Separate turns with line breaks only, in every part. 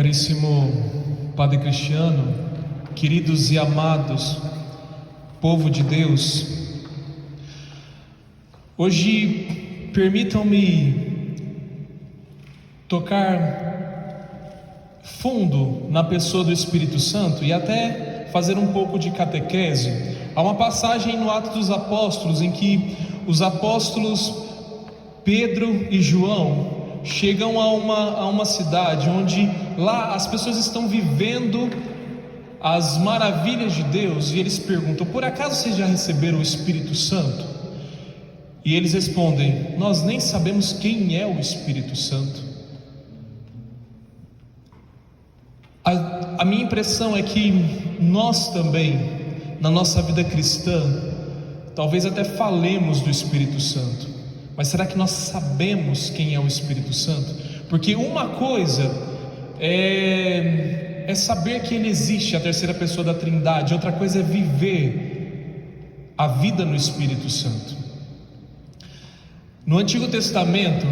Caríssimo Padre Cristiano, queridos e amados povo de Deus, hoje permitam-me tocar fundo na pessoa do Espírito Santo e até fazer um pouco de catequese. Há uma passagem no Atos dos Apóstolos em que os apóstolos Pedro e João chegam a uma cidade onde lá as pessoas estão vivendo as maravilhas de Deus, e eles perguntam: por acaso vocês já receberam o Espírito Santo? E eles respondem: nós nem sabemos quem é o Espírito Santo. A minha impressão é que nós também, na nossa vida cristã, talvez até falemos do Espírito Santo, mas será que nós sabemos quem é o Espírito Santo? Porque uma coisa é saber que ele existe, a terceira pessoa da Trindade, outra coisa é viver a vida no Espírito Santo. No Antigo Testamento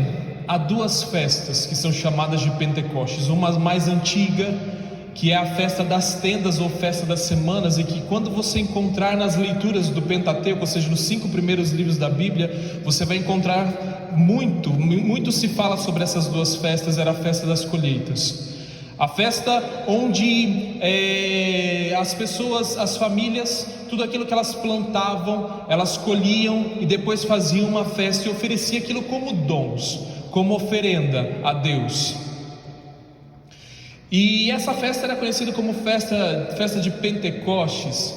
há duas festas que são chamadas de Pentecostes, uma mais antiga, que é a festa das tendas ou festa das semanas, e que quando você encontrar nas leituras do Pentateuco, ou seja, nos 5 primeiros livros da Bíblia, você vai encontrar muito se fala sobre essas duas festas. Era a festa das colheitas, a festa onde as pessoas, as famílias, tudo aquilo que elas plantavam, elas colhiam e depois faziam uma festa e ofereciam aquilo como dons, como oferenda a Deus. E essa festa era conhecida como festa de Pentecostes,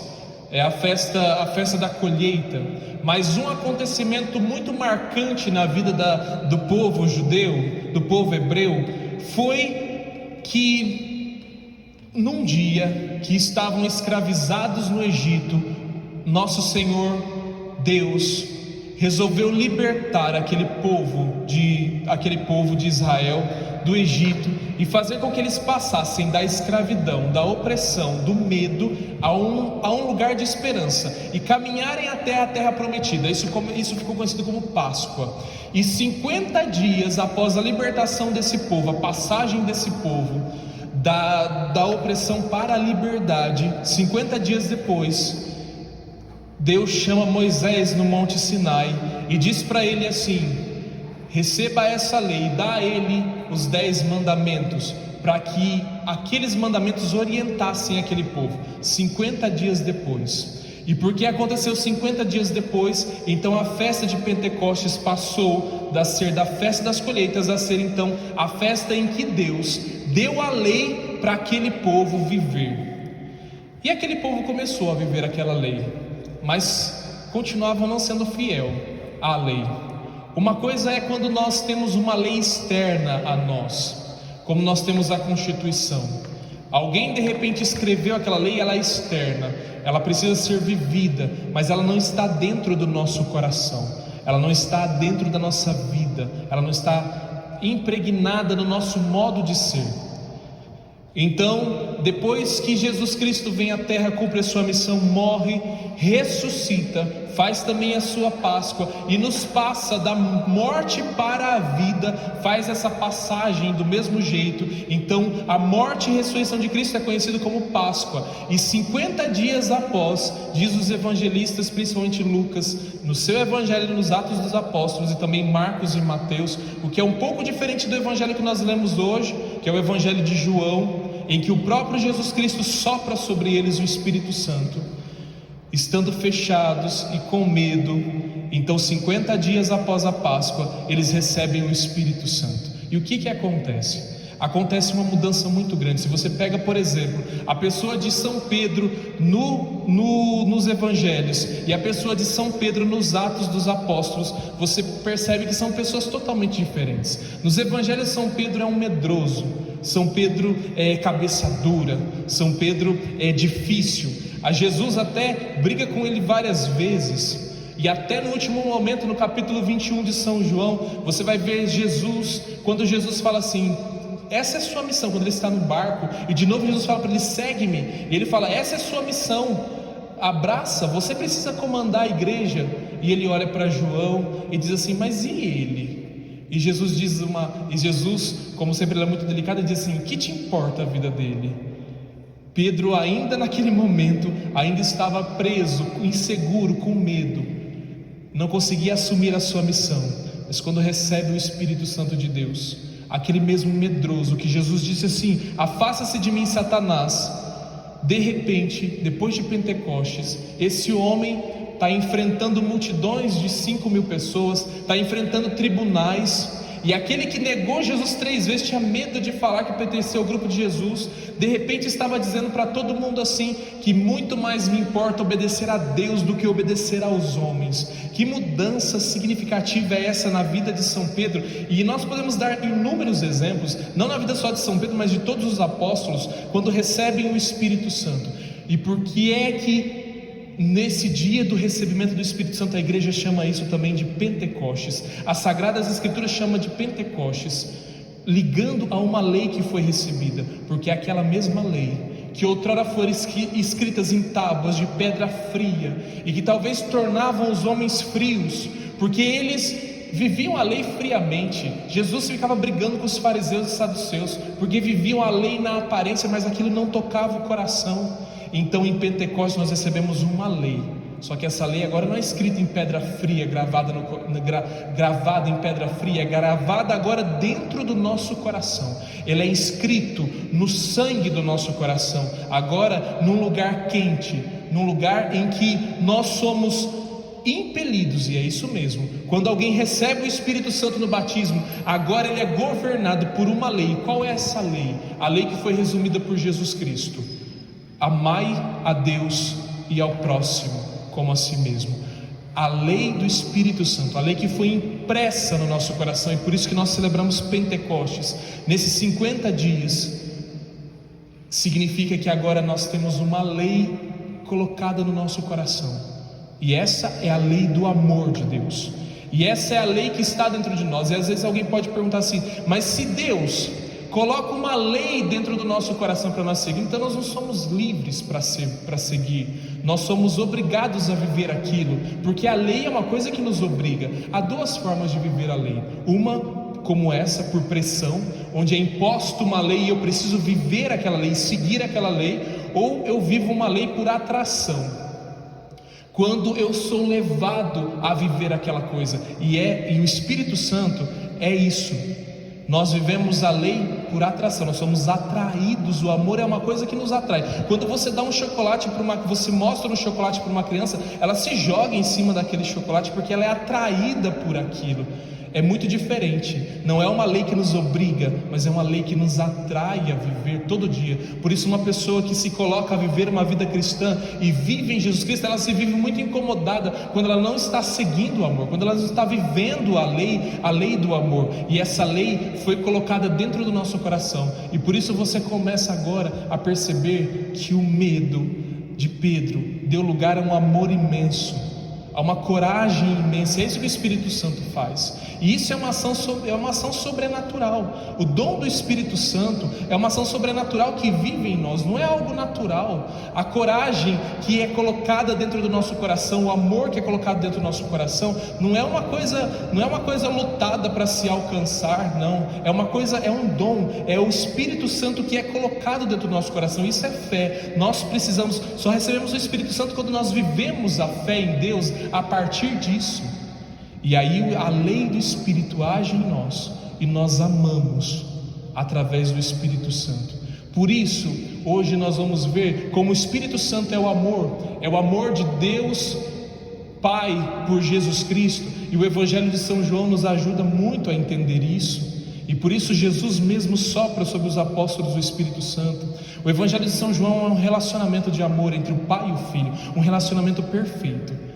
a festa da colheita. Mas um acontecimento muito marcante na vida do povo judeu, do povo hebreu, foi que num dia que estavam escravizados no Egito, nosso Senhor Deus resolveu libertar aquele povo de Israel do Egito e fazer com que eles passassem da escravidão, da opressão, do medo a um lugar de esperança e caminharem até a terra prometida. Isso ficou conhecido como Páscoa. E 50 dias após a libertação desse povo, a passagem desse povo da opressão para a liberdade, 50 dias depois, Deus chama Moisés no Monte Sinai e diz para ele assim: receba essa lei, dá a ele os 10 mandamentos, para que aqueles mandamentos orientassem aquele povo. 50 dias depois, e porque aconteceu 50 dias depois, então a festa de Pentecostes passou a ser da festa das colheitas a ser então a festa em que Deus deu a lei para aquele povo viver. E aquele povo começou a viver aquela lei, mas continuavam não sendo fiel à lei. Uma coisa é quando nós temos uma lei externa a nós, como nós temos a Constituição. Alguém de repente escreveu aquela lei, ela é externa, ela precisa ser vivida, mas ela não está dentro do nosso coração, ela não está dentro da nossa vida, ela não está impregnada no nosso modo de ser. Então, depois que Jesus Cristo vem à terra, cumpre a sua missão, morre, ressuscita, faz também a sua Páscoa e nos passa da morte para a vida, faz essa passagem do mesmo jeito. Então a morte e ressurreição de Cristo é conhecido como Páscoa. E 50 dias após, diz os evangelistas, principalmente Lucas, no seu evangelho, nos Atos dos Apóstolos, e também Marcos e Mateus, o que é um pouco diferente do evangelho que nós lemos hoje, que é o evangelho de João, em que o próprio Jesus Cristo sopra sobre eles o Espírito Santo, estando fechados e com medo. Então 50 dias após a Páscoa, eles recebem o Espírito Santo. E o que acontece? Acontece uma mudança muito grande. Se você pega, por exemplo, a pessoa de São Pedro nos evangelhos e a pessoa de São Pedro nos Atos dos Apóstolos, você percebe que são pessoas totalmente diferentes. Nos evangelhos, São Pedro é um medroso, São Pedro é cabeça dura, São Pedro é difícil. A Jesus até briga com ele várias vezes. E até no último momento, no capítulo 21 de São João, você vai ver Jesus, quando Jesus fala assim: essa é a sua missão, quando ele está no barco, e de novo Jesus fala para ele: segue-me, e ele fala: essa é a sua missão, abraça, você precisa comandar a igreja. E ele olha para João e diz assim: mas e ele? E Jesus, como sempre, ele é muito delicado, ele diz assim: que te importa a vida dele? Pedro, ainda naquele momento, ainda estava preso, inseguro, com medo, não conseguia assumir a sua missão. Mas quando recebe o Espírito Santo de Deus, aquele mesmo medroso que Jesus disse assim: afasta-se de mim, Satanás. De repente, depois de Pentecostes, esse homem está enfrentando multidões de 5.000 pessoas, está enfrentando tribunais, e aquele que negou Jesus 3 vezes, tinha medo de falar que pertencia ao grupo de Jesus, de repente estava dizendo para todo mundo assim, que muito mais me importa obedecer a Deus do que obedecer aos homens. Que mudança significativa é essa na vida de São Pedro? E nós podemos dar inúmeros exemplos, não na vida só de São Pedro, mas de todos os apóstolos, quando recebem o Espírito Santo. E por que é que nesse dia do recebimento do Espírito Santo, a igreja chama isso também de Pentecostes? As Sagradas Escrituras chamam de Pentecostes, ligando a uma lei que foi recebida, porque é aquela mesma lei que outrora foram escritas em tábuas de pedra fria, e que talvez tornavam os homens frios, porque eles viviam a lei friamente. Jesus ficava brigando com os fariseus e saduceus, porque viviam a lei na aparência, mas aquilo não tocava o coração. Então em Pentecostes nós recebemos uma lei, só que essa lei agora não é escrita em pedra fria, gravada em pedra fria, é gravada agora dentro do nosso coração. Ele é escrito no sangue do nosso coração, agora num lugar quente, num lugar em que nós somos impelidos, e é isso mesmo, quando alguém recebe o Espírito Santo no batismo, agora ele é governado por uma lei. Qual é essa lei? A lei que foi resumida por Jesus Cristo: amai a Deus e ao próximo como a si mesmo. A lei do Espírito Santo, a lei que foi impressa no nosso coração, e por isso que nós celebramos Pentecostes. Nesses 50 dias, significa que agora nós temos uma lei colocada no nosso coração, e essa é a lei do amor de Deus, e essa é a lei que está dentro de nós. E às vezes alguém pode perguntar assim: mas se Deus coloca uma lei dentro do nosso coração para nós seguir, então nós não somos livres para seguir, nós somos obrigados a viver aquilo, porque a lei é uma coisa que nos obriga. Há duas formas de viver a lei: uma como essa, por pressão, onde é imposto uma lei e eu preciso viver aquela lei, seguir aquela lei, ou eu vivo uma lei por atração, quando eu sou levado a viver aquela coisa, e o Espírito Santo é isso. Nós vivemos a lei por atração, nós somos atraídos. O amor é uma coisa que nos atrai. Quando você dá um chocolate você mostra um chocolate para uma criança, ela se joga em cima daquele chocolate porque ela é atraída por aquilo. É muito diferente, não é uma lei que nos obriga, mas é uma lei que nos atrai a viver todo dia. Por isso uma pessoa que se coloca a viver uma vida cristã e vive em Jesus Cristo, ela se vive muito incomodada quando ela não está seguindo o amor, quando ela não está vivendo a lei do amor. E essa lei foi colocada dentro do nosso coração, e por isso você começa agora a perceber que o medo de Pedro deu lugar a um amor imenso, há uma coragem imensa. É isso que o Espírito Santo faz, e isso é uma ação sobrenatural. O dom do Espírito Santo é uma ação sobrenatural que vive em nós, não é algo natural. A coragem que é colocada dentro do nosso coração, o amor que é colocado dentro do nosso coração, não é uma coisa lutada para se alcançar, não, é um dom, é o Espírito Santo que é colocado dentro do nosso coração. Isso é fé. Nós só recebemos o Espírito Santo quando nós vivemos a fé em Deus a partir disso. E aí a lei do Espírito age em nós, e nós amamos através do Espírito Santo. Por isso, hoje nós vamos ver como o Espírito Santo é o amor de Deus Pai por Jesus Cristo, e o Evangelho de São João nos ajuda muito a entender isso. E por isso Jesus mesmo sopra sobre os apóstolos o Espírito Santo. O Evangelho de São João é um relacionamento de amor entre o Pai e o Filho, um relacionamento perfeito,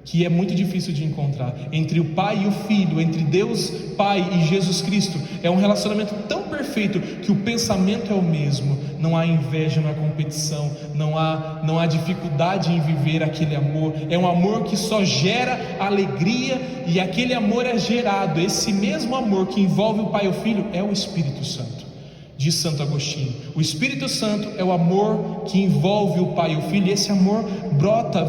que é muito difícil de encontrar, entre o Pai e o Filho, entre Deus Pai e Jesus Cristo. É um relacionamento tão perfeito que o pensamento é o mesmo, não há inveja, não há competição, não há dificuldade em viver aquele amor. É um amor que só gera alegria, e aquele amor é gerado, esse mesmo amor que envolve o Pai e o Filho é o Espírito Santo. Diz Santo Agostinho: o Espírito Santo é o amor que envolve o Pai e o Filho, e esse amor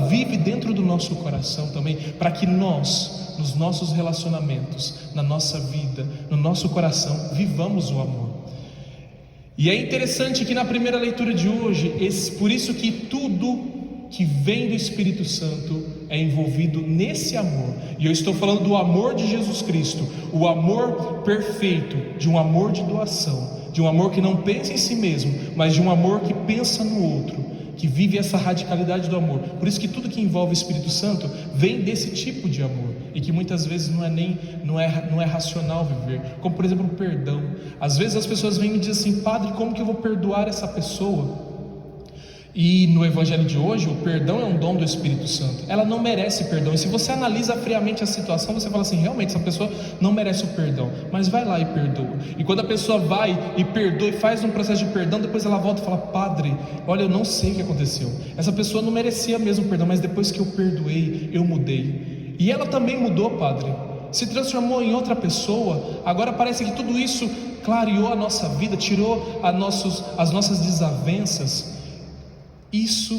vive dentro do nosso coração também, para que nós nos nossos relacionamentos, na nossa vida, no nosso coração, vivamos o amor. E é interessante que na primeira leitura de hoje, por isso que tudo que vem do Espírito Santo é envolvido nesse amor. E eu estou falando do amor de Jesus Cristo, o amor perfeito, de um amor de doação, de um amor que não pensa em si mesmo, mas de um amor que pensa no outro, que vive essa radicalidade do amor. Por isso que tudo que envolve o Espírito Santo vem desse tipo de amor, e que muitas vezes não é racional viver, como por exemplo o perdão. Às vezes as pessoas vêm e me dizem assim: padre, como que eu vou perdoar essa pessoa? E no evangelho de hoje, o perdão é um dom do Espírito Santo. Ela não merece perdão. E se você analisa friamente a situação, você fala assim: realmente essa pessoa não merece o perdão. Mas vai lá e perdoa. E quando a pessoa vai e perdoa e faz um processo de perdão, depois ela volta e fala: padre, olha, eu não sei o que aconteceu. Essa pessoa não merecia mesmo perdão, mas depois que eu perdoei, eu mudei. E ela também mudou, padre. Se transformou em outra pessoa. Agora parece que tudo isso clareou a nossa vida, tirou as nossas desavenças. Isso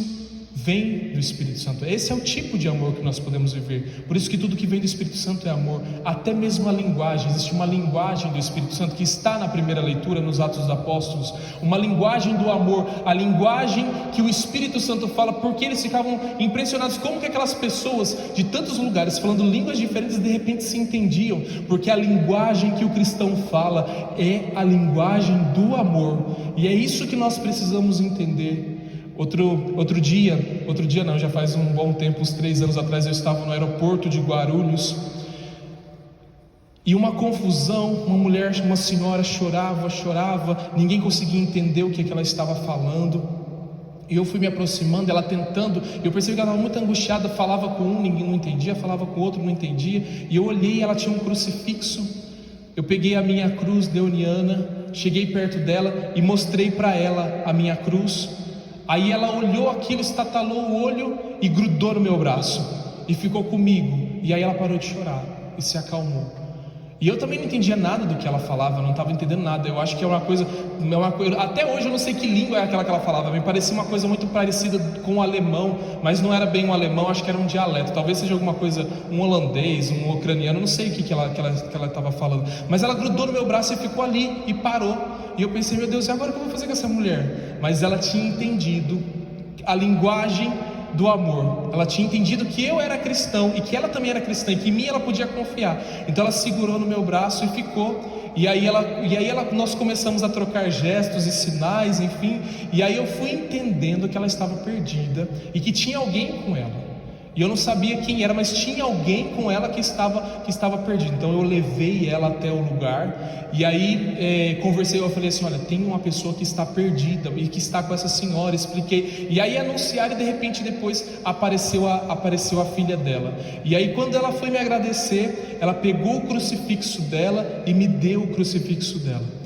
vem do Espírito Santo. Esse é o tipo de amor que nós podemos viver. Por isso que tudo que vem do Espírito Santo é amor. Até mesmo a linguagem. Existe uma linguagem do Espírito Santo que está na primeira leitura, nos Atos dos Apóstolos. Uma linguagem do amor. A linguagem que o Espírito Santo fala, porque eles ficavam impressionados como que aquelas pessoas de tantos lugares, falando línguas diferentes, de repente se entendiam. Porque a linguagem que o cristão fala é a linguagem do amor. E é isso que nós precisamos entender. Outro dia não, já faz um bom tempo, uns 3 anos atrás, eu estava no aeroporto de Guarulhos, e uma confusão, uma senhora chorava, ninguém conseguia entender o que ela estava falando, e eu fui me aproximando, ela tentando, eu percebi que ela estava muito angustiada, falava com um, ninguém não entendia, falava com o outro, não entendia, e eu olhei, ela tinha um crucifixo. Eu peguei a minha cruz deoniana, cheguei perto dela e mostrei para ela a minha cruz. Aí ela olhou aquilo, estatalou o olho e grudou no meu braço e ficou comigo. E aí ela parou de chorar e se acalmou. E eu também não entendia nada do que ela falava, não estava entendendo nada. Eu acho que é uma coisa, até hoje eu não sei que língua é aquela que ela falava. Me parecia uma coisa muito parecida com o alemão, mas não era bem um alemão, acho que era um dialeto. Talvez seja alguma coisa, um holandês, um ucraniano, não sei o que ela estava falando. Mas ela grudou no meu braço e ficou ali e parou. E eu pensei: meu Deus, e agora o que eu vou fazer com essa mulher? Mas ela tinha entendido a linguagem do amor. Ela tinha entendido que eu era cristão e que ela também era cristã e que em mim ela podia confiar. Então ela segurou no meu braço e ficou. E aí nós começamos a trocar gestos e sinais, enfim. E aí eu fui entendendo que ela estava perdida e que tinha alguém com ela. E eu não sabia quem era, mas tinha alguém com ela que estava perdido. Então eu levei ela até o lugar. E aí conversei, eu falei assim: olha, tem uma pessoa que está perdida e que está com essa senhora, expliquei. E aí anunciaram, e de repente depois apareceu a filha dela. E aí quando ela foi me agradecer, ela pegou o crucifixo dela e me deu o crucifixo dela.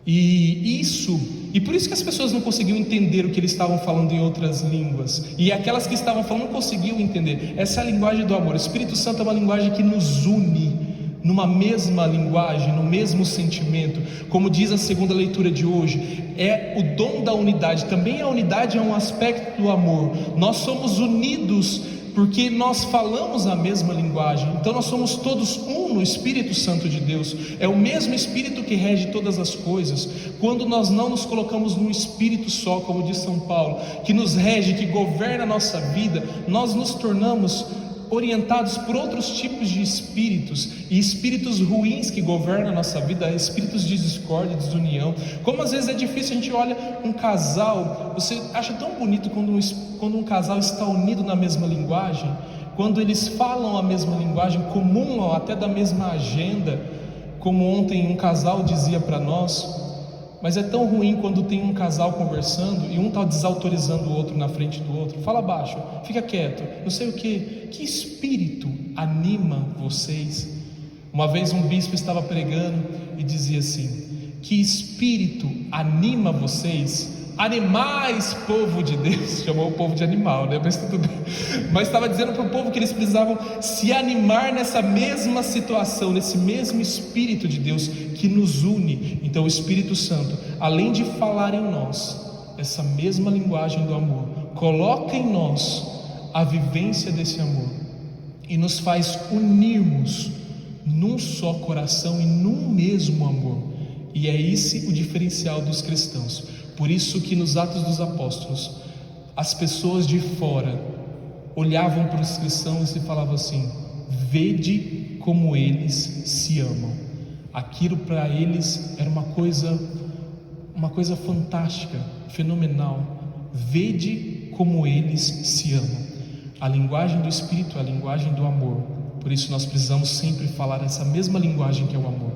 E por isso que as pessoas não conseguiam entender o que eles estavam falando em outras línguas, e aquelas que estavam falando não conseguiam entender. Essa é a linguagem do amor. O Espírito Santo é uma linguagem que nos une numa mesma linguagem, no mesmo sentimento. Como diz a segunda leitura de hoje, é o dom da unidade. Também a unidade é um aspecto do amor. Nós somos unidos porque nós falamos a mesma linguagem. Então nós somos todos um no Espírito Santo de Deus. É o mesmo Espírito que rege todas as coisas. Quando nós não nos colocamos num Espírito só, como diz São Paulo, que nos rege, que governa a nossa vida, nós nos tornamos orientados por outros tipos de espíritos, e espíritos ruins que governam a nossa vida, espíritos de discórdia, de desunião. Como às vezes é difícil, a gente olha um casal, você acha tão bonito quando um casal está unido na mesma linguagem, quando eles falam a mesma linguagem, comungam até da mesma agenda, como ontem um casal dizia para nós. Mas é tão ruim quando tem um casal conversando e um está desautorizando o outro na frente do outro. Fala baixo, fica quieto, não sei o que. Que espírito anima vocês? Uma vez um bispo estava pregando e dizia assim: que espírito anima vocês? Animais, povo de Deus. Chamou o povo de animal, né? Mas tudo bem. Mas estava dizendo para o povo que eles precisavam se animar nessa mesma situação, nesse mesmo Espírito de Deus que nos une. Então o Espírito Santo, além de falar em nós essa mesma linguagem do amor, coloca em nós a vivência desse amor. e nos faz unirmos num só coração e num mesmo amor. E é esse o diferencial dos cristãos. Por isso que nos Atos dos Apóstolos, as pessoas de fora olhavam para os cristãos e falavam assim: vede como eles se amam. Aquilo para eles era uma coisa fantástica, fenomenal. Vede como eles se amam. A linguagem do Espírito é a linguagem do amor. Por isso nós precisamos sempre falar essa mesma linguagem que é o amor.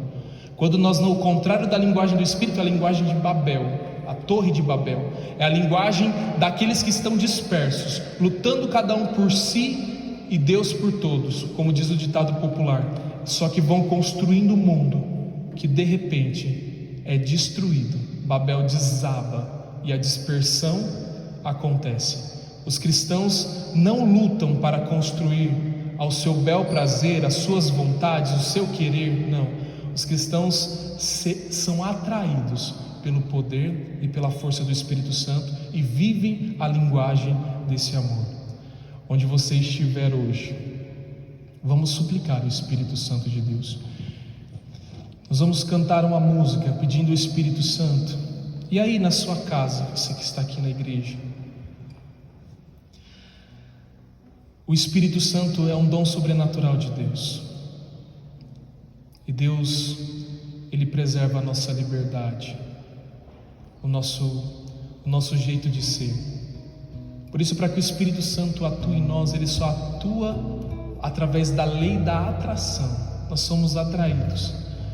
Quando nós, no contrário da linguagem do Espírito, é a linguagem de Babel, a torre de Babel, é a linguagem daqueles que estão dispersos, lutando cada um por si e Deus por todos, como diz o ditado popular. Só que vão construindo um mundo que de repente é destruído. Babel desaba e a dispersão acontece. Os cristãos não lutam para construir ao seu bel prazer, as suas vontades, o seu querer, não. Os cristãos são atraídos pelo poder e pela força do Espírito Santo e vivem a linguagem desse amor. Onde você estiver hoje, vamos suplicar o Espírito Santo de Deus. Nós vamos cantar uma música pedindo o Espírito Santo. E aí na sua casa, você que está aqui na igreja, o Espírito Santo é um dom sobrenatural de Deus. E Deus, Ele preserva a nossa liberdade, o nosso jeito de ser. Por isso, para que o Espírito Santo atue em nós, Ele só atua através da lei da atração. Nós somos atraídos.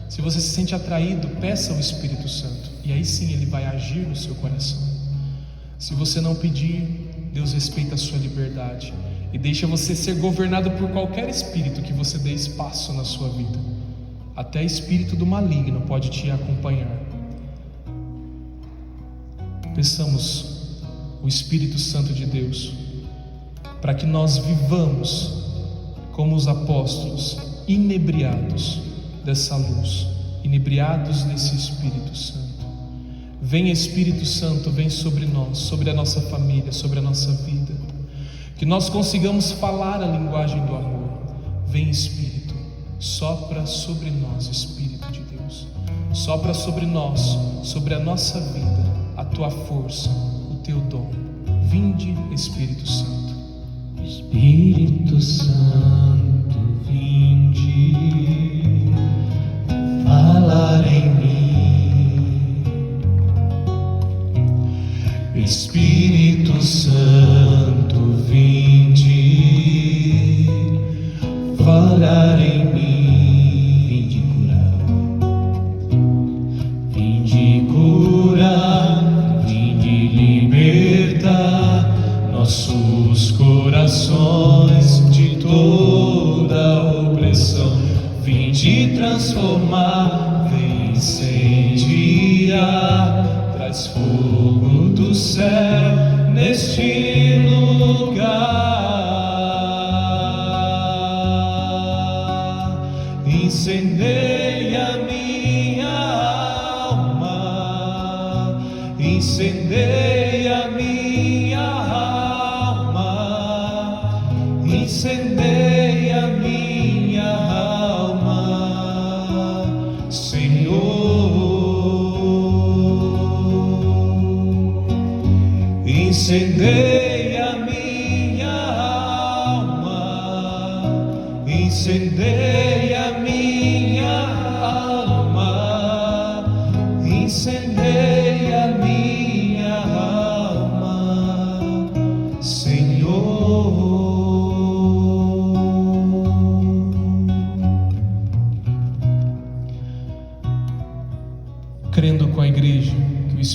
Se você se sente atraído, peça ao Espírito Santo, e aí sim Ele vai agir no seu coração. Se você não pedir, Deus respeita a sua liberdade e deixa você ser governado por qualquer espírito que você dê espaço na sua vida. Até espírito do maligno pode te acompanhar. Peçamos o Espírito Santo de Deus para que nós vivamos como os apóstolos, inebriados dessa luz, inebriados desse Espírito Santo. Vem Espírito Santo, vem sobre nós, sobre a nossa família, sobre a nossa vida, que nós consigamos falar a linguagem do amor. Vem Espírito, sopra sobre nós, Espírito de Deus, sopra sobre nós, sobre a nossa vida, a tua força, o teu dom. Vinde Espírito Santo.
Espírito Santo, vinde falar em mim. Espírito Santo, vinde falar em mim. Vinde curar, vinde libertar nossos corações de toda opressão. Vinde transformar, vem incendiar, traz fogo do céu neste lugar. Incendeia minha alma, incendeia minha alma, incendeia minha alma, Senhor. Incendeia minha alma, incendeia minha alma, incendeia minha alma, Senhor.
Crendo com a igreja